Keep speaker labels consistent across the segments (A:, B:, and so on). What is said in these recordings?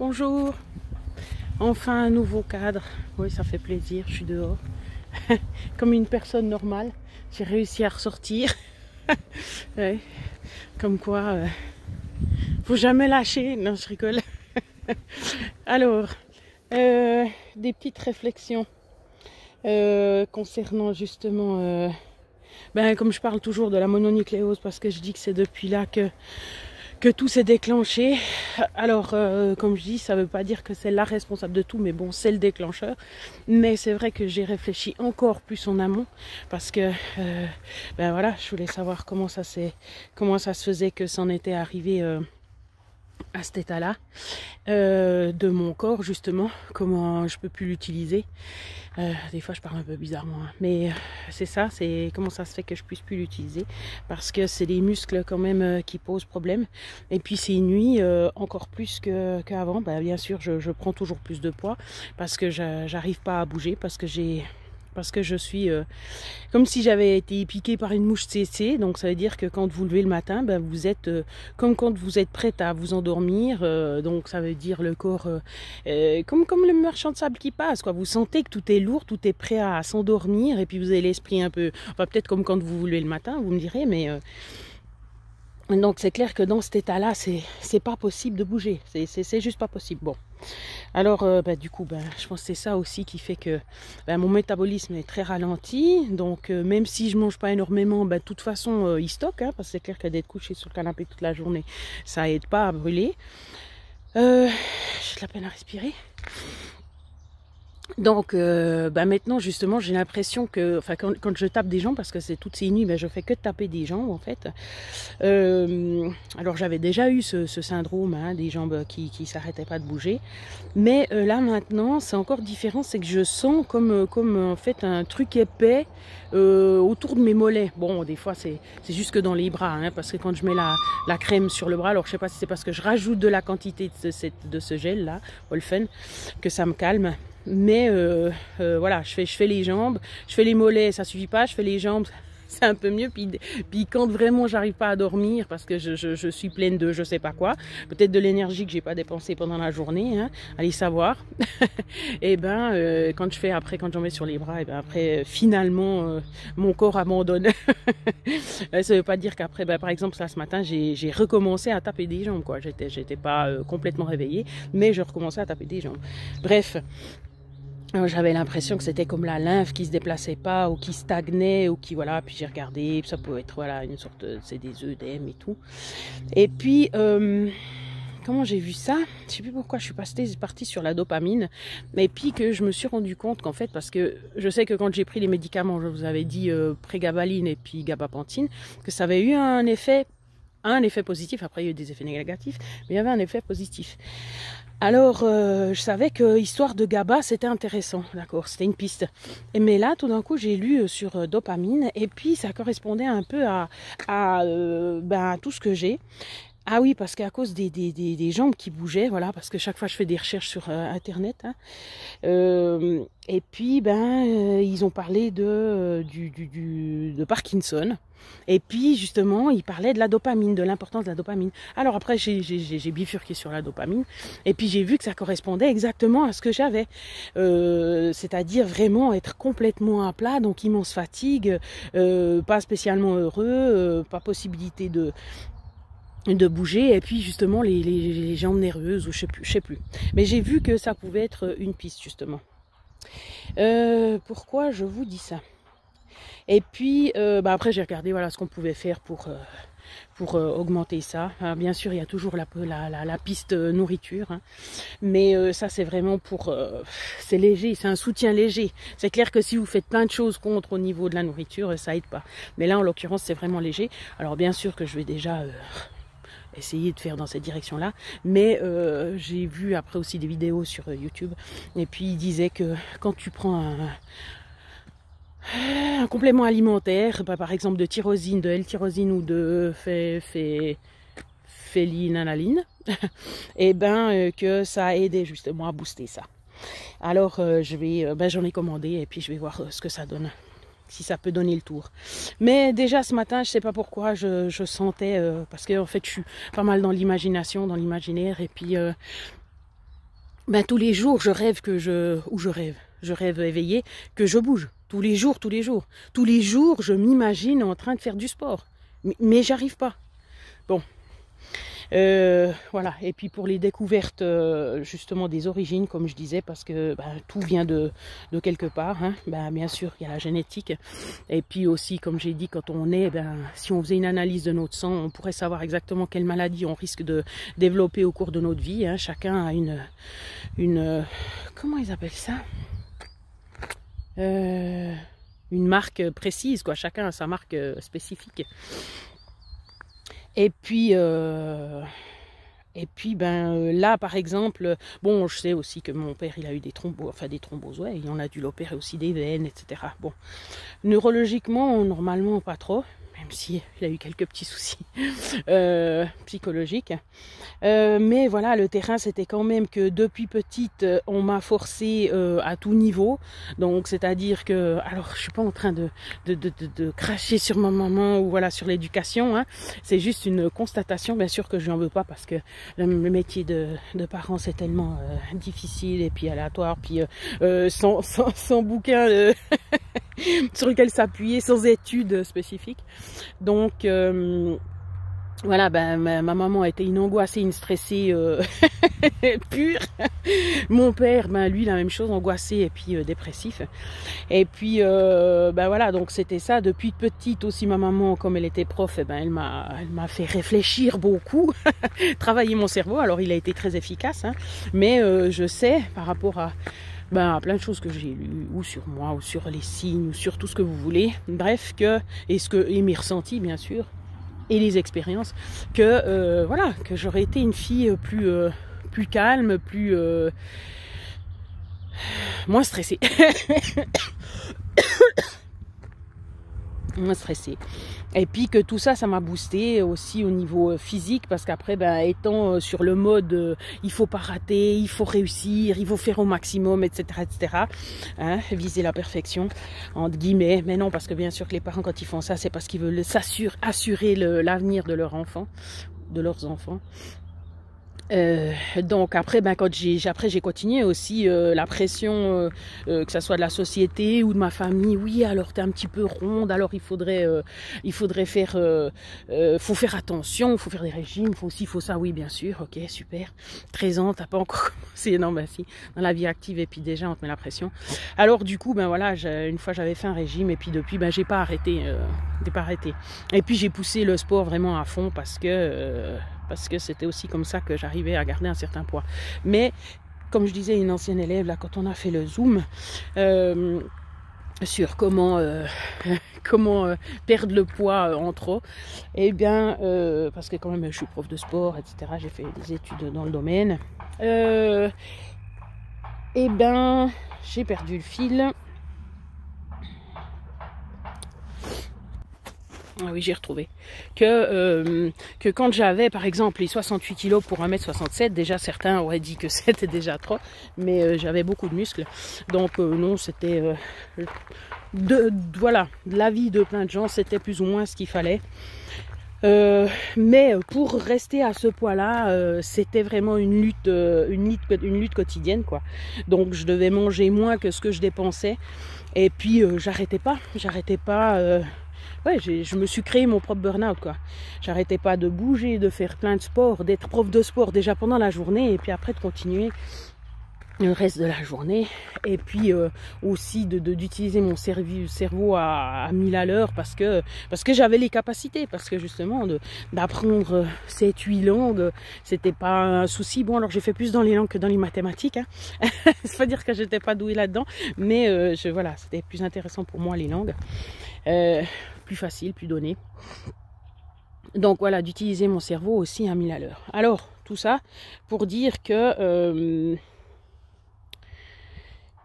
A: Bonjour, enfin un nouveau cadre. Oui, ça fait plaisir, je suis dehors. Comme une personne normale, j'ai réussi à ressortir. Ouais. Comme quoi, faut jamais lâcher. Non, je rigole. Alors, des petites réflexions concernant justement, comme je parle toujours de la mononucléose, parce que je dis que c'est depuis là que tout s'est déclenché. Alors, comme je dis, ça ne veut pas dire que c'est la responsable de tout, mais bon, c'est le déclencheur. Mais c'est vrai que j'ai réfléchi encore plus en amont, parce que, voilà, je voulais savoir comment ça se faisait que c'en était arrivé à cet état-là de mon corps, justement, comment je peux plus l'utiliser. Des fois je parle un peu bizarrement, hein. Mais c'est ça, c'est comment ça se fait que je puisse plus l'utiliser, parce que c'est les muscles quand même qui posent problème, et puis c'est une nuit encore plus qu'avant. Bien sûr je prends toujours plus de poids, parce que j'arrive pas à bouger, parce que je suis comme si j'avais été piquée par une mouche tsetse. Donc ça veut dire que quand vous levez le matin, vous êtes comme quand vous êtes prête à vous endormir. Donc ça veut dire le corps comme le marchand de sable qui passe, quoi. Vous sentez que tout est lourd, tout est prêt à s'endormir, et puis vous avez l'esprit un peu, enfin peut-être comme quand vous vous levez le matin, vous me direz, mais donc c'est clair que dans cet état-là, c'est pas possible de bouger, c'est juste pas possible. Bon, alors du coup, je pense que c'est ça aussi qui fait que mon métabolisme est très ralenti. Donc même si je mange pas énormément, de toute façon il stocke, hein, parce que c'est clair que d'être couché sur le canapé toute la journée, ça aide pas à brûler. J'ai de la peine à respirer. Donc maintenant justement j'ai l'impression que, enfin quand je tape des jambes, parce que c'est toutes ces nuits, je fais que taper des jambes en fait. Alors j'avais déjà eu ce syndrome, hein, des jambes qui s'arrêtaient pas de bouger, mais là maintenant c'est encore différent, c'est que je sens comme en fait un truc épais autour de mes mollets. Bon, des fois c'est juste que dans les bras, hein, parce que quand je mets la crème sur le bras, alors je sais pas si c'est parce que je rajoute de la quantité de ce gel là, Olfen, que ça me calme. Mais voilà, je fais les jambes, je fais les mollets, ça suffit pas, je fais les jambes, c'est un peu mieux. Puis quand vraiment j'arrive pas à dormir, parce que je suis pleine de je sais pas quoi, peut-être de l'énergie que j'ai pas dépensée pendant la journée, hein, allez savoir. Et quand j'en mets sur les bras, et après finalement mon corps abandonne. Ça veut pas dire qu'après, par exemple ça, ce matin j'ai recommencé à taper des jambes, quoi. J'étais pas complètement réveillée, mais je recommençais à taper des jambes. Bref. J'avais l'impression que c'était comme la lymphe qui se déplaçait pas, ou qui stagnait, ou qui, voilà, puis j'ai regardé, puis ça peut être, voilà, une sorte c'est des œdèmes et tout. Et puis comment j'ai vu ça, je sais plus pourquoi je suis partie sur la dopamine, mais puis que je me suis rendu compte qu'en fait, parce que je sais que quand j'ai pris les médicaments, je vous avais dit prégabaline et puis gabapentine, que ça avait eu un effet positif. Après il y a eu des effets négatifs, mais il y avait un effet positif. Alors, je savais que histoire de GABA, c'était intéressant, d'accord, c'était une piste. Mais là, tout d'un coup, j'ai lu sur dopamine, et puis ça correspondait un peu à tout ce que j'ai. Ah oui, parce qu'à cause des jambes qui bougeaient, voilà, parce que chaque fois je fais des recherches sur Internet, hein, et puis ils ont parlé de Parkinson, et puis justement ils parlaient de la dopamine, de l'importance de la dopamine. Alors après j'ai bifurqué sur la dopamine, et puis j'ai vu que ça correspondait exactement à ce que j'avais, c'est-à-dire vraiment être complètement à plat, donc immense fatigue, pas spécialement heureux, pas possibilité de bouger, et puis justement les jambes nerveuses, ou je sais plus. Mais j'ai vu que ça pouvait être une piste, justement. Pourquoi je vous dis ça? Et puis après j'ai regardé, voilà, ce qu'on pouvait faire pour augmenter ça. Alors, bien sûr il y a toujours la piste nourriture, hein. Mais ça c'est vraiment pour c'est léger, c'est un soutien léger. C'est clair que si vous faites plein de choses contre au niveau de la nourriture, ça aide pas, mais là en l'occurrence c'est vraiment léger. Alors bien sûr que je vais déjà essayer de faire dans cette direction-là, mais j'ai vu après aussi des vidéos sur YouTube, et puis il disait que quand tu prends un complément alimentaire, par exemple de tyrosine, de L-tyrosine ou de phénylalanine, et que ça a aidé justement à booster ça. Alors j'en ai commandé, et puis je vais voir ce que ça donne, si ça peut donner le tour. Mais déjà ce matin, je sais pas pourquoi, je sentais, parce que en fait je suis pas mal dans l'imagination, dans l'imaginaire, et puis ben, tous les jours, je rêve je rêve éveillé, que je bouge. Tous les jours, tous les jours. Tous les jours, je m'imagine en train de faire du sport. Mais j'arrive pas. Bon. Voilà. Et puis pour les découvertes justement des origines, comme je disais, parce que ben, tout vient de quelque part. Hein. Ben, bien sûr, il y a la génétique. Et puis aussi, comme j'ai dit, quand on est, ben, si on faisait une analyse de notre sang, on pourrait savoir exactement quelle maladie on risque de développer au cours de notre vie. Hein. Chacun a une comment ils appellent ça, une marque précise, quoi. Chacun a sa marque spécifique. Et puis ben là par exemple, bon, je sais aussi que mon père il a eu des thromboses, ouais, et on a dû l'opérer aussi des veines, etc. Bon, neurologiquement normalement pas trop, même si il a eu quelques petits soucis psychologiques. Mais voilà, le terrain c'était quand même que depuis petite on m'a forcé à tout niveau. Donc c'est-à-dire que, alors je suis pas en train de cracher sur ma maman ou voilà sur l'éducation, hein. C'est juste une constatation, bien sûr que je n'en veux pas parce que le métier de parent c'est tellement difficile et puis aléatoire, puis sans bouquin sur lequel s'appuyer, sans études spécifiques. Donc voilà, ben ma maman était une angoissée, une stressée pure. Mon père, ben lui la même chose, angoissé et puis dépressif. Et puis ben voilà, donc c'était ça depuis petite aussi. Ma maman, comme elle était prof, eh ben elle m'a fait réfléchir beaucoup, travailler mon cerveau. Alors il a été très efficace, hein, mais je sais par rapport à ben, plein de choses que j'ai lues, ou sur moi, ou sur les signes, ou sur tout ce que vous voulez. Bref, et mes ressentis bien sûr. Et les expériences, que voilà, que j'aurais été une fille plus calme, moins stressée. Moins stressée. Et puis que tout ça, ça m'a boosté aussi au niveau physique, parce qu'après, ben, étant sur le mode il faut pas rater, il faut réussir, il faut faire au maximum, etc., etc. Hein, viser la perfection, entre guillemets. Mais non, parce que bien sûr que les parents, quand ils font ça, c'est parce qu'ils veulent assurer l'avenir de leurs enfants. Donc après, ben, j'ai continué aussi la pression, que ça soit de la société ou de ma famille. Oui, alors t'es un petit peu ronde, alors il faudrait faire, faut faire attention, faut faire des régimes, faut ça, oui bien sûr, ok, super. 13 ans, t'as pas encore commencé, non ben si, dans la vie active et puis déjà on te met la pression. Alors du coup, ben voilà, une fois j'avais fait un régime et puis depuis, ben j'ai pas arrêté, Et puis j'ai poussé le sport vraiment à fond parce que c'était aussi comme ça que j'arrivais à garder un certain poids. Mais comme je disais à une ancienne élève, là, quand on a fait le Zoom sur comment perdre le poids en trop, eh bien, parce que quand même je suis prof de sport, etc., j'ai fait des études dans le domaine, eh bien, j'ai perdu le fil. Ah oui, j'ai retrouvé. Que quand j'avais, par exemple, les 68 kg pour 1m67, déjà certains auraient dit que c'était déjà trop, mais j'avais beaucoup de muscles. Donc non, c'était... voilà, l'avis de plein de gens, c'était plus ou moins ce qu'il fallait. Mais pour rester à ce poids-là, c'était vraiment une lutte quotidienne, quoi. Donc je devais manger moins que ce que je dépensais. Et puis j'arrêtais pas. Ouais, je me suis créé mon propre burn-out, quoi. J'arrêtais pas de bouger, de faire plein de sport, d'être prof de sport déjà pendant la journée et puis après de continuer le reste de la journée. Et puis aussi d'utiliser mon cerveau à 1000 à l'heure parce que j'avais les capacités, parce que justement d'apprendre 7-8 langues, c'était pas un souci. Bon, alors j'ai fait plus dans les langues que dans les mathématiques, hein. C'est pas dire que j'étais pas douée là-dedans, mais voilà, c'était plus intéressant pour moi les langues. Plus facile, plus donné. Donc voilà, d'utiliser mon cerveau aussi à 1000 à l'heure. Alors, tout ça pour dire que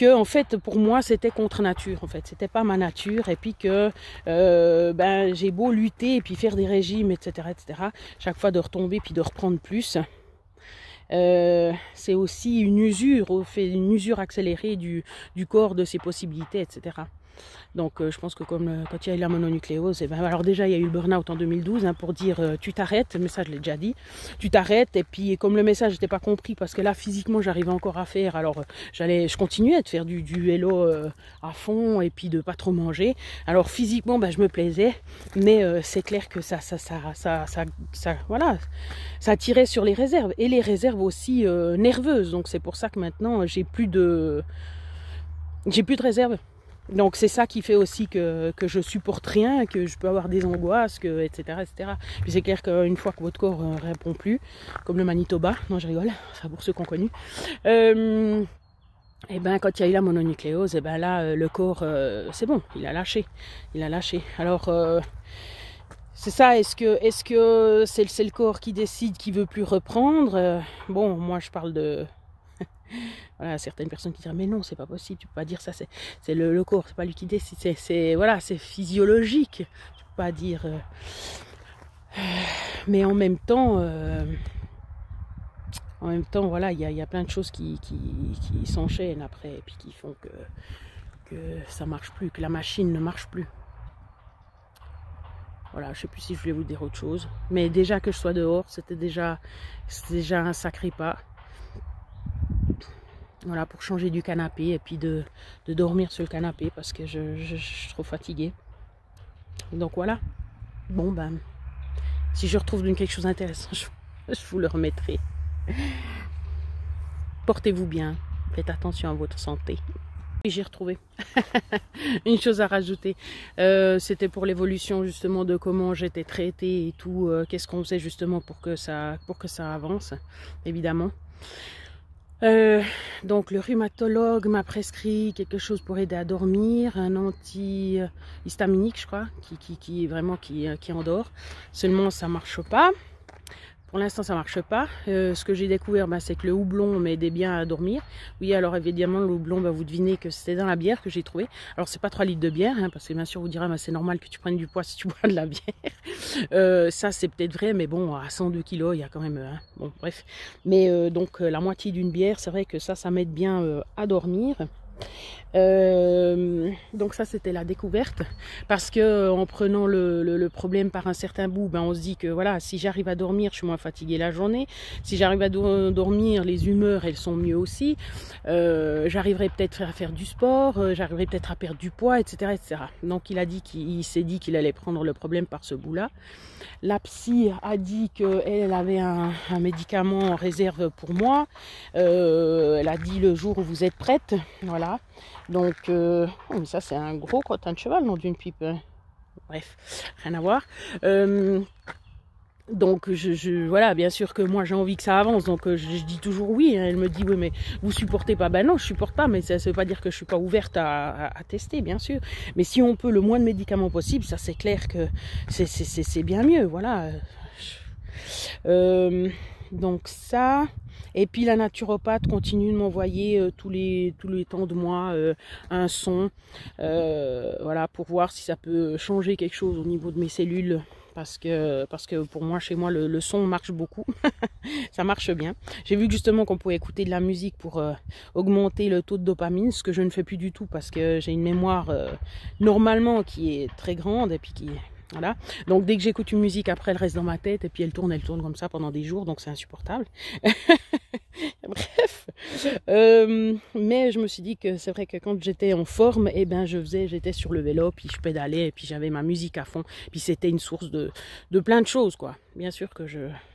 A: en fait, pour moi, c'était contre nature, en fait. C'était pas ma nature. Et puis que ben, j'ai beau lutter et puis faire des régimes, etc., etc., chaque fois de retomber puis de reprendre plus. C'est aussi une usure accélérée du corps, de ses possibilités, etc. Donc je pense que comme quand il y a eu la mononucléose, et ben, alors déjà il y a eu le burn-out en 2012 hein, pour dire tu t'arrêtes, mais ça je l'ai déjà dit, tu t'arrêtes, et puis comme le message n'était pas compris, parce que là physiquement j'arrivais encore à faire, alors je continuais de faire du vélo à fond, et puis de pas trop manger, alors physiquement ben, je me plaisais, mais c'est clair que voilà, ça tirait sur les réserves, et les réserves aussi nerveuses, donc c'est pour ça que maintenant j'ai plus de réserve. Donc c'est ça qui fait aussi que je supporte rien, que je peux avoir des angoisses, etc., etc. Puis c'est clair qu'une fois que votre corps ne répond plus, comme le Manitoba, non je rigole, ça pour ceux qui ont connu, et ben quand il y a eu la mononucléose, et ben là le corps, c'est bon, il a lâché. Alors c'est ça, est-ce que c'est le corps qui décide qu'il veut plus reprendre? Bon, moi je parle de... Voilà, certaines personnes qui diraient mais non, c'est pas possible, tu peux pas dire ça, c'est le corps, c'est pas lui qui décide, voilà, c'est physiologique, tu peux pas dire. Mais en même temps, voilà, il y a plein de choses qui s'enchaînent après, et puis qui font que ça marche plus, que la machine ne marche plus. Voilà, je sais plus si je voulais vous dire autre chose, mais déjà que je sois dehors, c'était déjà un sacré pas. Voilà, pour changer du canapé et puis de dormir sur le canapé parce que je suis trop fatiguée. Donc voilà. Bon ben, si je retrouve quelque chose d'intéressant, je vous le remettrai. Portez-vous bien. Faites attention à votre santé. Et j'ai retrouvé une chose à rajouter. C'était pour l'évolution justement de comment j'étais traitée et tout. Qu'est-ce qu'on faisait justement pour que ça avance, évidemment. Donc le rhumatologue m'a prescrit quelque chose pour aider à dormir, un anti-histaminique je crois, qui vraiment qui endort. Seulement ça marche pas. Pour l'instant ça marche pas. Ce que j'ai découvert c'est que le houblon m'aidait bien à dormir. Oui, alors évidemment le houblon, vous devinez que c'était dans la bière que j'ai trouvé. Alors c'est pas 3 litres de bière, hein, parce que bien sûr vous direz c'est normal que tu prennes du poids si tu bois de la bière. Ça c'est peut-être vrai, mais bon à 102 kg il y a quand même, bon bref. Mais donc la moitié d'une bière, c'est vrai que ça m'aide bien à dormir. Donc ça c'était la découverte, parce que en prenant le problème par un certain bout, on se dit que voilà, si j'arrive à dormir, je suis moins fatiguée la journée, si j'arrive à dormir, les humeurs elles sont mieux aussi, j'arriverai peut-être à faire du sport, j'arriverai peut-être à perdre du poids, etc., donc il s'est dit qu'il allait prendre le problème par ce bout là. La psy a dit qu'elle avait un médicament en réserve pour moi. Elle a dit le jour où vous êtes prête. Voilà. Donc, oh, mais ça c'est un gros crottin de cheval, non d'une pipe. Bref, rien à voir. Donc voilà, bien sûr que moi j'ai envie que ça avance, donc je dis toujours oui. Elle me dit oui mais vous supportez pas, non je supporte pas, mais ça veut pas dire que je suis pas ouverte à tester, bien sûr. Mais si on peut le moins de médicaments possible, ça c'est clair que c'est bien mieux, voilà. Donc ça, et puis la naturopathe continue de m'envoyer tous les temps de mois un son, voilà, pour voir si ça peut changer quelque chose au niveau de mes cellules. Parce que pour moi, chez moi, le son marche beaucoup. Ça marche bien. J'ai vu que justement qu'on pouvait écouter de la musique pour augmenter le taux de dopamine, ce que je ne fais plus du tout parce que j'ai une mémoire normalement qui est très grande et puis qui... Voilà. Donc dès que j'écoute une musique, après elle reste dans ma tête et puis elle tourne comme ça pendant des jours, donc c'est insupportable. Bref, mais je me suis dit que c'est vrai que quand j'étais en forme, j'étais sur le vélo, puis je pédalais, et puis j'avais ma musique à fond, puis c'était une source de plein de choses, quoi. Bien sûr que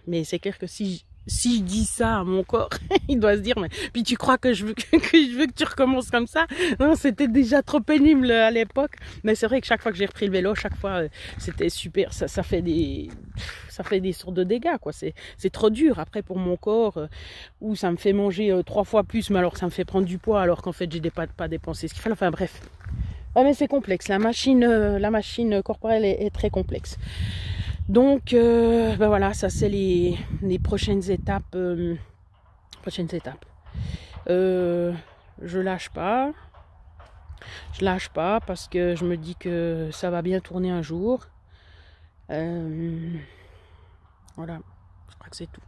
A: mais c'est clair que si je dis ça à mon corps, il doit se dire, mais puis tu crois que je veux que tu recommences comme ça? Non, c'était déjà trop pénible à l'époque. Mais c'est vrai que chaque fois que j'ai repris le vélo, chaque fois, c'était super. Ça fait des sortes de dégâts, quoi. C'est trop dur après pour mon corps, où ça me fait manger 3 fois plus, mais alors ça me fait prendre du poids, alors qu'en fait, j'ai pas dépensé ce qu'il fallait. Enfin bref. Ouais, mais c'est complexe. La machine corporelle est très complexe. Donc, voilà, ça c'est les prochaines étapes. Je lâche pas parce que je me dis que ça va bien tourner un jour. Voilà, je crois que c'est tout.